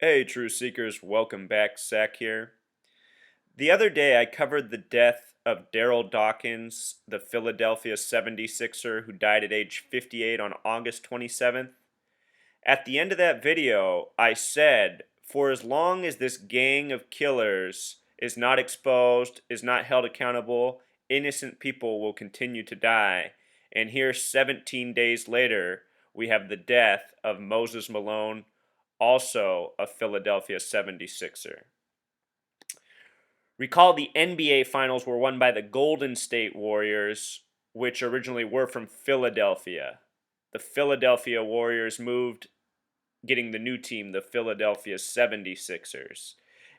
Hey, True Seekers, welcome back. Zach here. The other day, I covered the death of Daryl Dawkins, the Philadelphia 76er who died at age 58 on August 27th. At the end of that video, I said, for as long as this gang of killers is not exposed, is not held accountable, innocent people will continue to die. And here, 17 days later, we have the death of Moses Malone, also a Philadelphia 76er. Recall the NBA Finals were won by the Golden State Warriors, which originally were from Philadelphia. The Philadelphia Warriors moved, getting the new team, the Philadelphia 76ers.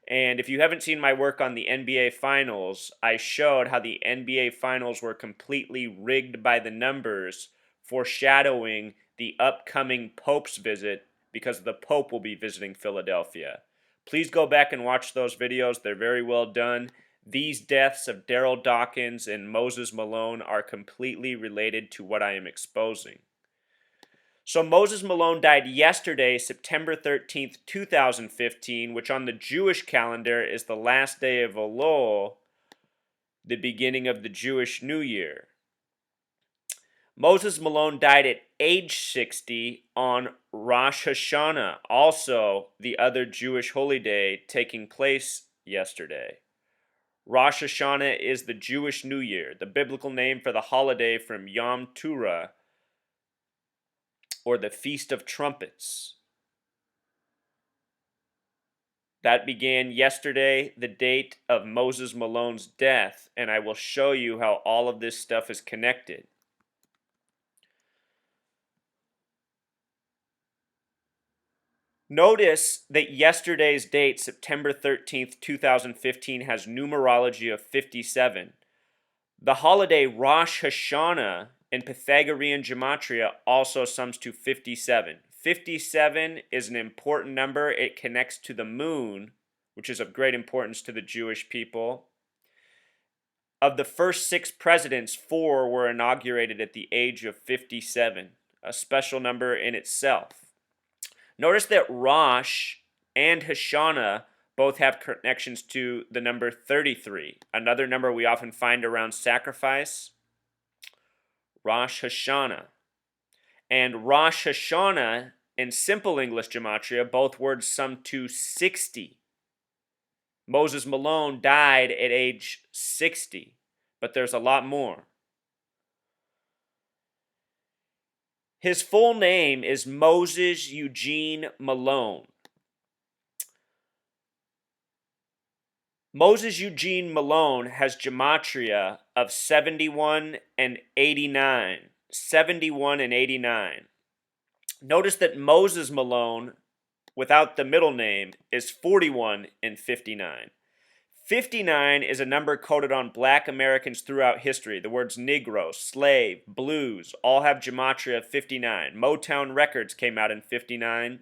And if you haven't seen my work on the NBA Finals, I showed how the NBA Finals were completely rigged by the numbers, foreshadowing the upcoming Pope's visit because the Pope will be visiting Philadelphia. Please go back and watch those videos. They're very well done. These deaths of Daryl Dawkins and Moses Malone are completely related to what I am exposing. So Moses Malone died yesterday, September 13th, 2015, which on the Jewish calendar is the last day of Elul, the beginning of the Jewish New Year. Moses Malone died at age 60 on Rosh Hashanah, also the other Jewish holy day taking place yesterday. Rosh Hashanah is the Jewish New Year, the biblical name for the holiday from Yom Teruah, or the Feast of Trumpets. That began yesterday, the date of Moses Malone's death, and I will show you how all of this stuff is connected. Notice that yesterday's date, September 13th, 2015, has numerology of 57. The holiday Rosh Hashanah in Pythagorean gematria also sums to 57. 57 is an important number. It connects to the moon, which is of great importance to the Jewish people. Of the first 6 presidents, 4 were inaugurated at the age of 57, a special number in itself. Notice that Rosh and Hashanah both have connections to the number 33, another number we often find around sacrifice, Rosh Hashanah. And Rosh Hashanah in simple English gematria, both words sum to 60. Moses Malone died at age 60, but there's a lot more. His full name is Moses Eugene Malone. Moses Eugene Malone has gematria of 71 and 89. 71 and 89. Notice that Moses Malone, without the middle name, is 41 and 59. 59 is a number coded on black Americans throughout history. The words Negro, slave, blues all have gematria of 59. Motown Records came out in 59.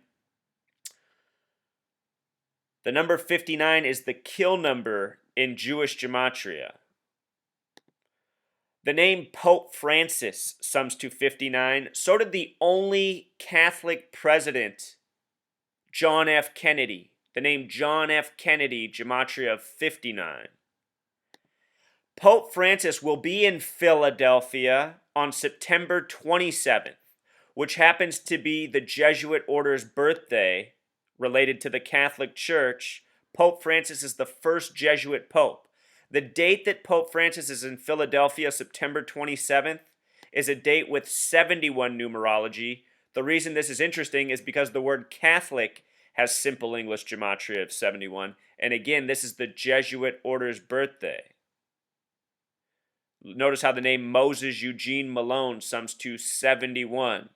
The number 59 is the kill number in Jewish gematria. The name Pope Francis sums to 59. So did the only Catholic president, John F. Kennedy. The name John F. Kennedy, gematria of 59. Pope Francis will be in Philadelphia on September 27th, which happens to be the Jesuit order's birthday related to the Catholic Church. Pope Francis is the first Jesuit pope. The date that Pope Francis is in Philadelphia, September 27th, is a date with 71 numerology. The reason this is interesting is because the word Catholic has simple English gematria of 71. And again, this is the Jesuit order's birthday. Notice how the name Moses Eugene Malone sums to 71.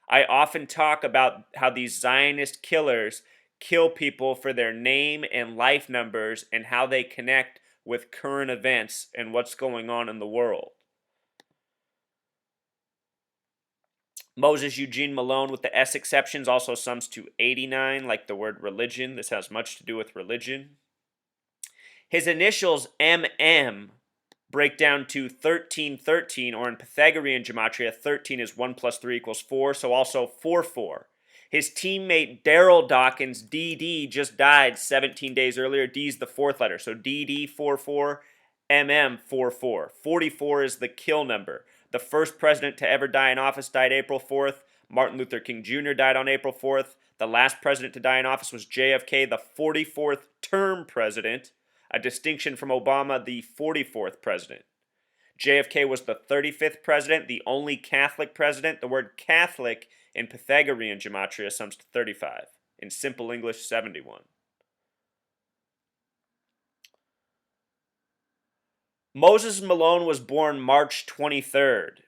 I often talk about how these Zionist killers kill people for their name and life numbers and how they connect with current events and what's going on in the world. Moses Eugene Malone, with the S exceptions, also sums to 89, like the word religion. This has much to do with religion. His initials MM break down to 1313, or in Pythagorean gematria, 13 is 1 plus 3 equals 4, so also 44. His teammate Daryl Dawkins, DD, just died 17 days earlier. D's the fourth letter. So DD 44, MM 44. 44 is the kill number. The first president to ever die in office died April 4th. Martin Luther King Jr. died on April 4th. The last president to die in office was JFK, the 44th term president, a distinction from Obama, the 44th president. JFK was the 35th president, the only Catholic president. The word Catholic in Pythagorean gematria sums to 35. In simple English, 71. Moses Malone was born March 23rd.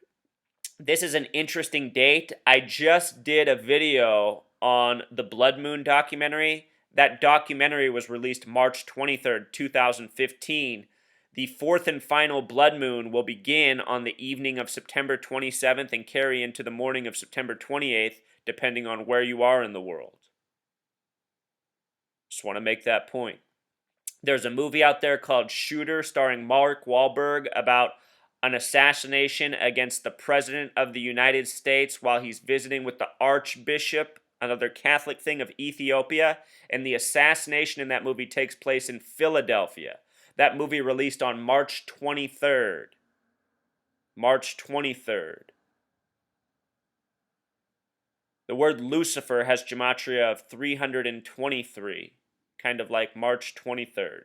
This is an interesting date. I just did a video on the Blood Moon documentary. That documentary was released March 23rd, 2015. The fourth and final blood moon will begin on the evening of September 27th and carry into the morning of September 28th, depending on where you are in the world. Just want to make that point. There's a movie out there called Shooter, starring Mark Wahlberg, about an assassination against the President of the United States while he's visiting with the Archbishop, another Catholic thing, of Ethiopia. And the assassination in that movie takes place in Philadelphia. That movie released on March 23rd. March 23rd. The word Lucifer has gematria of 323, kind of like March 23rd.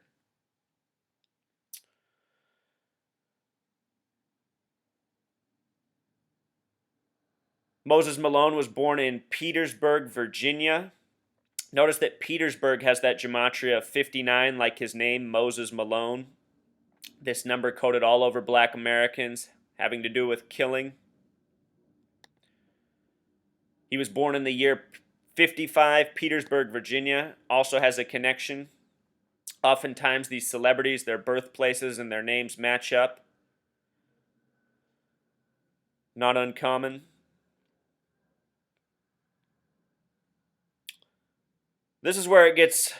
Moses Malone was born in Petersburg, Virginia. Notice that Petersburg has that gematria of 59, like his name, Moses Malone. This number coded all over Black Americans, having to do with killing. He was born in the year 55. Petersburg, Virginia also has a connection. Oftentimes these celebrities, their birthplaces and their names match up. Not uncommon. This is where it gets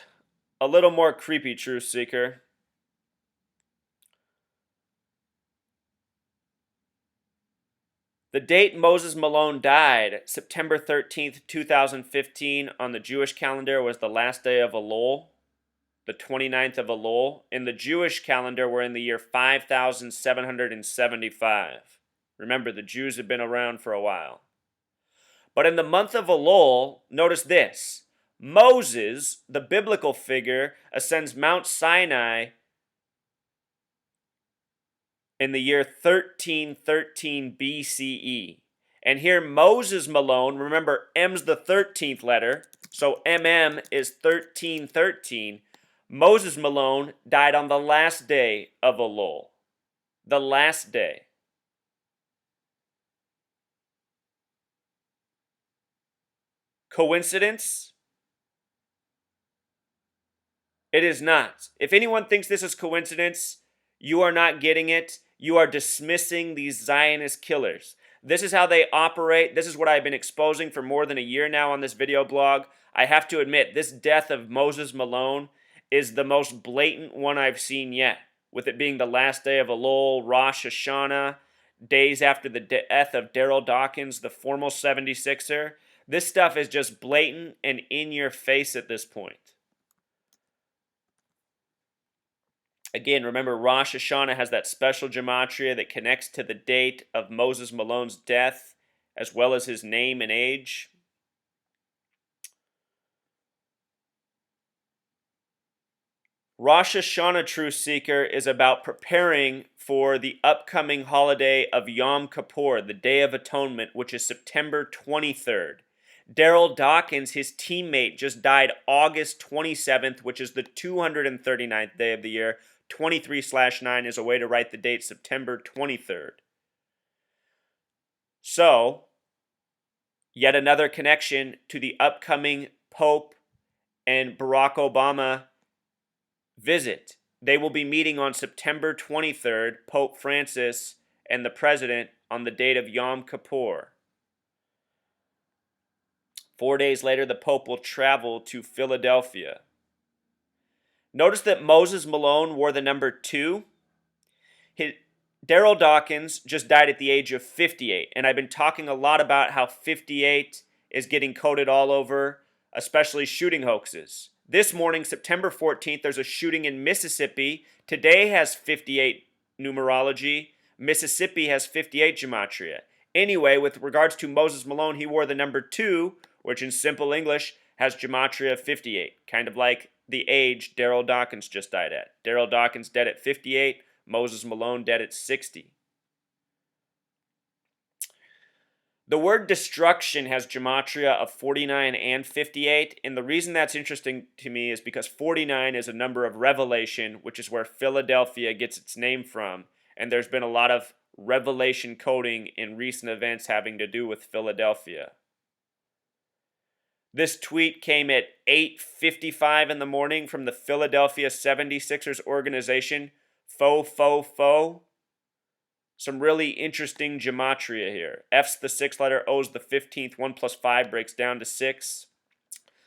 a little more creepy, Truth Seeker. The date Moses Malone died, September 13th, 2015, on the Jewish calendar was the last day of Elul, the 29th of Elul. In the Jewish calendar, we're in the year 5775. Remember, the Jews have been around for a while. But in the month of Elul, notice this. Moses, the biblical figure, ascends Mount Sinai in the year 1313 BCE. And here Moses Malone, remember M's the 13th letter, so MM is 1313. Moses Malone died on the last day of Elul. The last day. Coincidence? It is not. If anyone thinks this is coincidence, you are not getting it. You are dismissing these Zionist killers. This is how they operate. This is what I've been exposing for more than a year now on this video blog. I have to admit, this death of Moses Malone is the most blatant one I've seen yet, with it being the last day of Elul, Rosh Hashanah, days after the death of Daryl Dawkins, the formal 76er. This stuff is just blatant and in your face at this point. Again, remember, Rosh Hashanah has that special gematria that connects to the date of Moses Malone's death, as well as his name and age. Rosh Hashanah, Truth Seeker, is about preparing for the upcoming holiday of Yom Kippur, the Day of Atonement, which is September 23rd. Daryl Dawkins, his teammate, just died August 27th, which is the 239th day of the year. 23/9 is a way to write the date September 23rd. So, yet another connection to the upcoming Pope and Barack Obama visit. They will be meeting on September 23rd, Pope Francis and the President, on the date of Yom Kippur. 4 days later, the Pope will travel to Philadelphia. Notice that Moses Malone wore the number 2. Daryl Dawkins just died at the age of 58, and I've been talking a lot about how 58 is getting coded all over, especially shooting hoaxes. This morning, September 14th, there's a shooting in Mississippi. Today has 58 numerology. Mississippi has 58 gematria. Anyway, with regards to Moses Malone, he wore the number 2, which in simple English has gematria of 58, kind of like the age Daryl Dawkins just died at. Daryl Dawkins dead at 58, Moses Malone dead at 60. The word destruction has gematria of 49 and 58, and the reason that's interesting to me is because 49 is a number of revelation, which is where Philadelphia gets its name from, and there's been a lot of revelation coding in recent events having to do with Philadelphia. This tweet came at 8:55 in the morning from the Philadelphia 76ers organization, Fo. Some really interesting gematria here. F's the 6th letter, O's the 15th. 1 plus 5 breaks down to 6.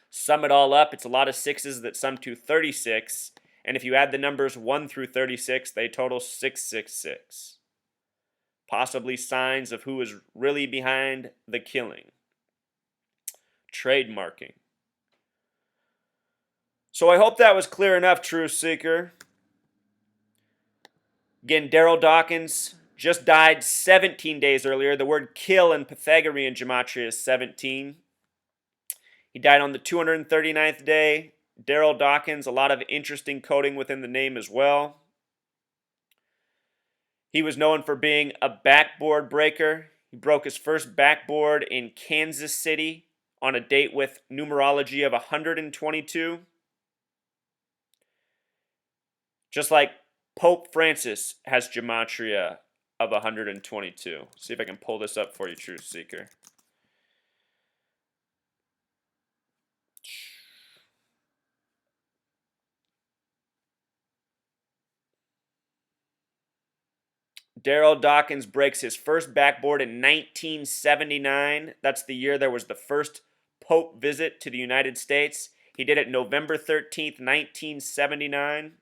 Sum it all up, it's a lot of 6s that sum to 36. And if you add the numbers 1 through 36, they total 666. Possibly signs of who is really behind the killing. Trademarking. So I hope that was clear enough, Truth Seeker. Again, Daryl Dawkins just died 17 days earlier. The word kill in Pythagorean gematria is 17. He died on the 239th day. Daryl Dawkins, a lot of interesting coding within the name as well. He was known for being a backboard breaker. He broke his first backboard in Kansas City on a date with numerology of 122. Just like Pope Francis has gematria of 122. See if I can pull this up for you, Truth Seeker. Daryl Dawkins breaks his first backboard in 1979. That's the year there was the first Pope visit to the United States. He did it November 13th, 1979.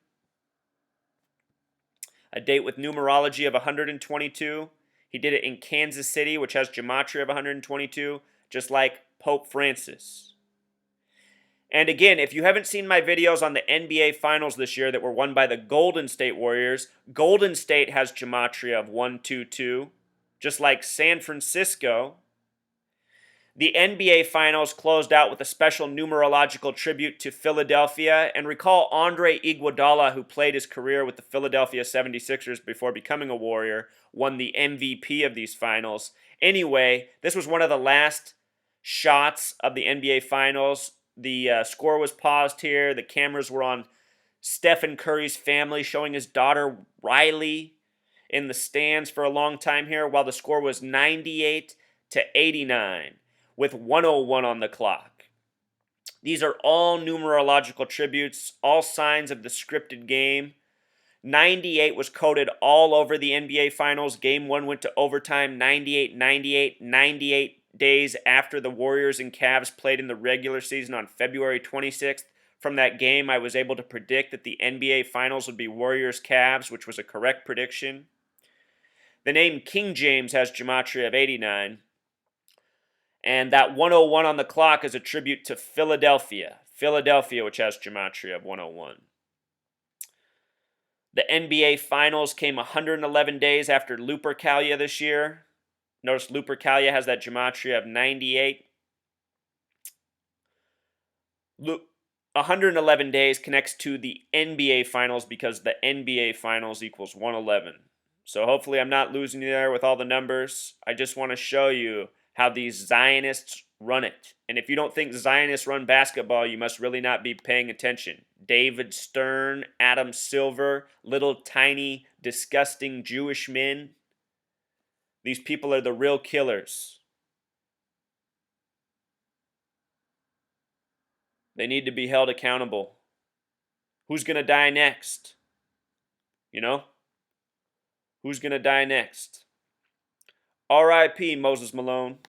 A date with numerology of 122. He did it in Kansas City, which has gematria of 122, just like Pope Francis. And again, if you haven't seen my videos on the NBA Finals this year that were won by the Golden State Warriors, Golden State has gematria of 122, just like San Francisco. The NBA Finals closed out with a special numerological tribute to Philadelphia. And recall Andre Iguodala, who played his career with the Philadelphia 76ers before becoming a Warrior, won the MVP of these finals. Anyway, this was one of the last shots of the NBA Finals. The score was paused here. The cameras were on Stephen Curry's family, showing his daughter Riley in the stands for a long time here, while the score was 98-89 with 101 on the clock. These are all numerological tributes, all signs of the scripted game. 98 was coded all over the NBA Finals. Game 1 went to overtime, 98 days after the Warriors and Cavs played in the regular season on February 26th. From that game, I was able to predict that the NBA Finals would be Warriors-Cavs, which was a correct prediction. The name King James has gematria of 89. And that 101 on the clock is a tribute to Philadelphia. Philadelphia, which has gematria of 101. The NBA Finals came 111 days after Lupercalia this year. Notice Lupercalia has that gematria of 98. 111 days connects to the NBA Finals because the NBA Finals equals 111. So hopefully I'm not losing you there with all the numbers. I just want to show you how these Zionists run it. And if you don't think Zionists run basketball, you must really not be paying attention. David Stern, Adam Silver, little tiny disgusting Jewish men. These people are the real killers. They need to be held accountable. Who's going to die next? You know? Who's going to die next? R.I.P. Moses Malone.